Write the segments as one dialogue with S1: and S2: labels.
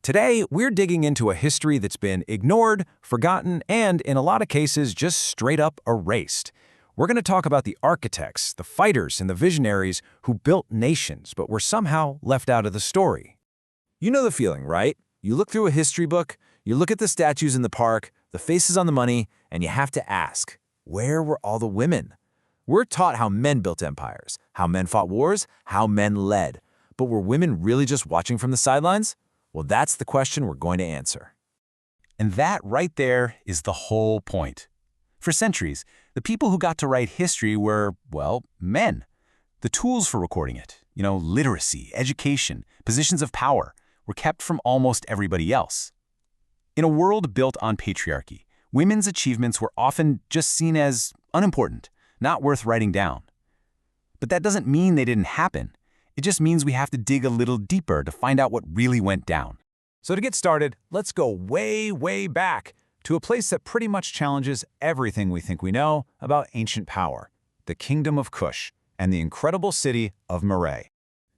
S1: Today, we're digging into a history that's been ignored, forgotten, and in a lot of cases, just straight up erased. We're going to talk about the architects, the fighters, and the visionaries who built nations but were somehow left out of the story. You know the feeling, right? You look through a history book, you look at the statues in the park, the faces on the money, and you have to ask, where were all the women? We're taught how men built empires, how men fought wars, how men led. But were women really just watching from the sidelines? Well, that's the question we're going to answer.
S2: And that right there is the whole point. For centuries, the people who got to write history were, well, men. The tools for recording it, literacy, education, positions of power, were kept from almost everybody else. In a world built on patriarchy, women's achievements were often just seen as unimportant, not worth writing down. But that doesn't mean they didn't happen. It just means we have to dig a little deeper to find out what really went down.
S1: So to get started, let's go way, way back to a place that pretty much challenges everything we think we know about ancient power, the Kingdom of Kush and the incredible city of Meroe.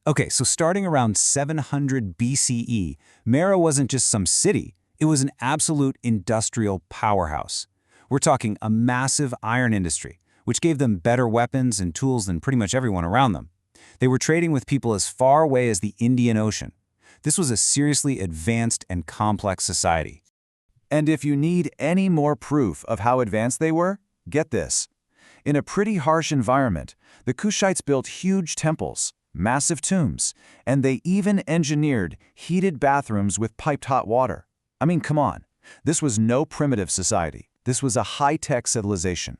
S3: Okay, so starting around 700 BCE, Meroe wasn't just some city, it was an absolute industrial powerhouse. We're talking a massive iron industry, which gave them better weapons and tools than pretty much everyone around them. They were trading with people as far away as the Indian Ocean. This was a seriously advanced and complex society.
S4: And if you need any more proof of how advanced they were, get this. In a pretty harsh environment, the Kushites built huge temples, massive tombs, and they even engineered heated bathrooms with piped hot water. I mean, come on. This was no primitive society. This was a high-tech civilization.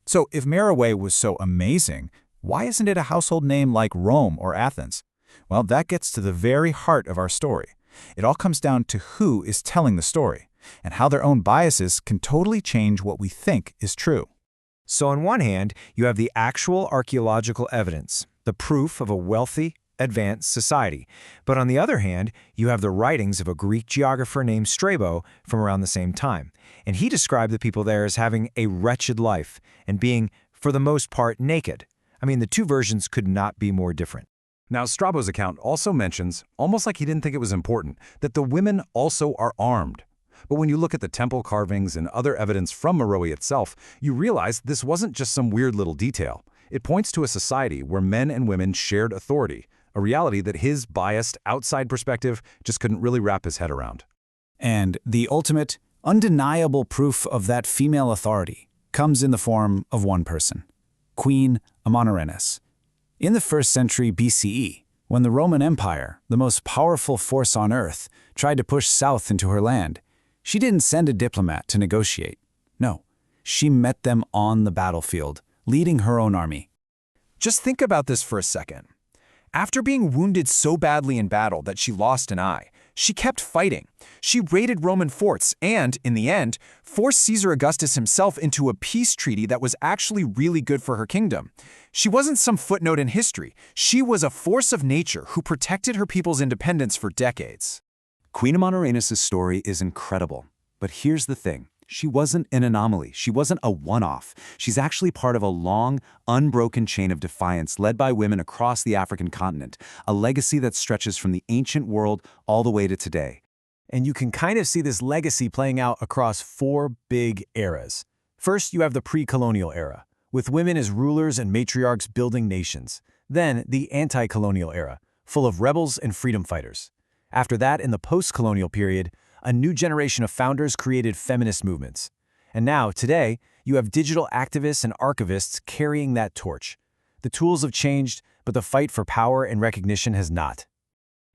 S3: So if Meroe was so amazing, why isn't it a household name like Rome or Athens? Well, that gets to the very heart of our story. It all comes down to who is telling the story, and how their own biases can totally change what we think is true.
S1: So on one hand, you have the actual archaeological evidence, the proof of a wealthy, advanced society. But on the other hand, you have the writings of a Greek geographer named Strabo from around the same time. And he described the people there as having a wretched life and being, for the most part, naked. I mean, the two versions could not be more different.
S2: Now, Strabo's account also mentions, almost like he didn't think it was important, that the women also are armed. But when you look at the temple carvings and other evidence from Meroe itself, you realize this wasn't just some weird little detail. It points to a society where men and women shared authority, a reality that his biased, outside perspective just couldn't really wrap his head around.
S3: And the ultimate, undeniable proof of that female authority comes in the form of one person, Queen Amanirenas. In the 1st century BCE, when the Roman Empire, the most powerful force on earth, tried to push south into her land, she didn't send a diplomat to negotiate. No, she met them on the battlefield, leading her own army.
S1: Just think about this for a second. After being wounded so badly in battle that she lost an eye, she kept fighting. She raided Roman forts and, in the end, forced Caesar Augustus himself into a peace treaty that was actually really good for her kingdom. She wasn't some footnote in history. She was a force of nature who protected her people's independence for decades.
S4: Queen Amanirenas' story is incredible. But here's the thing. She wasn't an anomaly. She wasn't a one-off. She's actually part of a long, unbroken chain of defiance led by women across the African continent, a legacy that stretches from the ancient world all the way to today.
S1: And you can kind of see this legacy playing out across 4 big eras. First, you have the pre-colonial era, with women as rulers and matriarchs building nations. Then, the anti-colonial era, full of rebels and freedom fighters. After that, in the post-colonial period, a new generation of founders created feminist movements. And now, today, you have digital activists and archivists carrying that torch. The tools have changed, but the fight for power and recognition has not.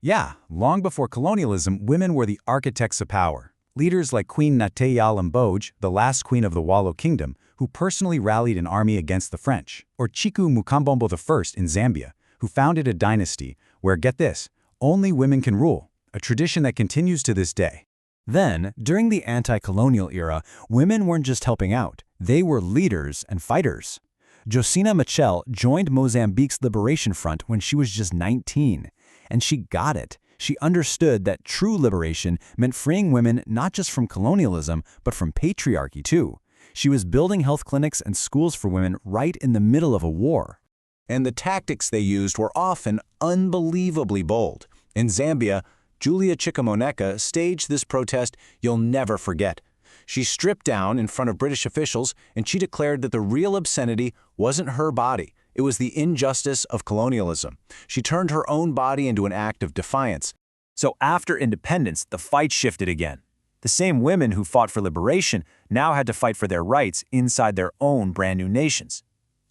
S3: Yeah, long before colonialism, women were the architects of power. Leaders like Queen Nateyalemboj, the last queen of the Wallo Kingdom, who personally rallied an army against the French, or Chiku Mukambombo I in Zambia, who founded a dynasty where, get this, only women can rule, a tradition that continues to this day.
S1: Then, during the anti-colonial era, women weren't just helping out, they were leaders and fighters. Josina Machel joined Mozambique's Liberation Front when she was just 19, and she got it. She understood that true liberation meant freeing women not just from colonialism, but from patriarchy too. She was building health clinics and schools for women right in the middle of a war.
S4: And the tactics they used were often unbelievably bold. In Zambia,
S2: Julia Chikamoneka staged this protest you'll never forget. She stripped down in front of British officials and she declared that the real obscenity wasn't her body. It was the injustice of colonialism. She turned her own body into an act of defiance.
S1: So after independence, the fight shifted again. The same women who fought for liberation now had to fight for their rights inside their own brand new nations.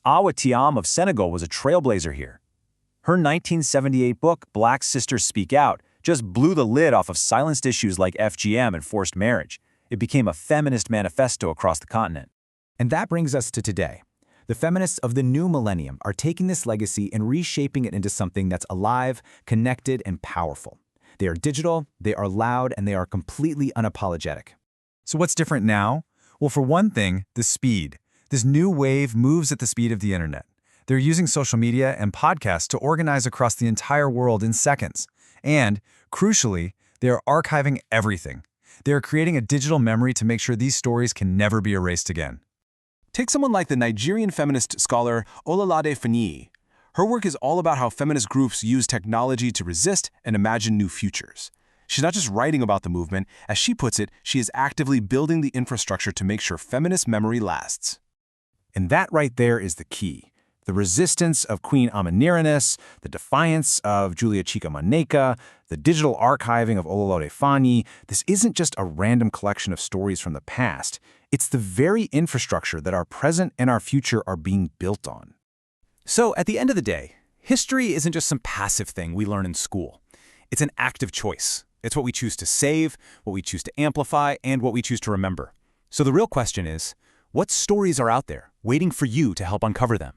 S1: Awa Thiam of Senegal was a trailblazer here. Her 1978 book, Black Sisters Speak Out, just blew the lid off of silenced issues like FGM and forced marriage. It became a feminist manifesto across the continent.
S3: And that brings us to today. The feminists of the new millennium are taking this legacy and reshaping it into something that's alive, connected, and powerful. They are digital, they are loud, and they are completely unapologetic.
S5: So what's different now? Well, for one thing, the speed. This new wave moves at the speed of the internet. They're using social media and podcasts to organize across the entire world in seconds. And, crucially, they are archiving everything. They are creating a digital memory to make sure these stories can never be erased again.
S2: Take someone like the Nigerian feminist scholar Olalade Fani. Her work is all about how feminist groups use technology to resist and imagine new futures. She's not just writing about the movement. As she puts it, she is actively building the infrastructure to make sure feminist memory lasts.
S1: And that right there is the key. The resistance of Queen Amanirenas, the defiance of Julia Chikamoneka, the digital archiving of Olalode Fani. This isn't just a random collection of stories from the past. It's the very infrastructure that our present and our future are being built on.
S3: So, at the end of the day, history isn't just some passive thing we learn in school. It's an active choice. It's what we choose to save, what we choose to amplify, and what we choose to remember. So the real question is, what stories are out there waiting for you to help uncover them?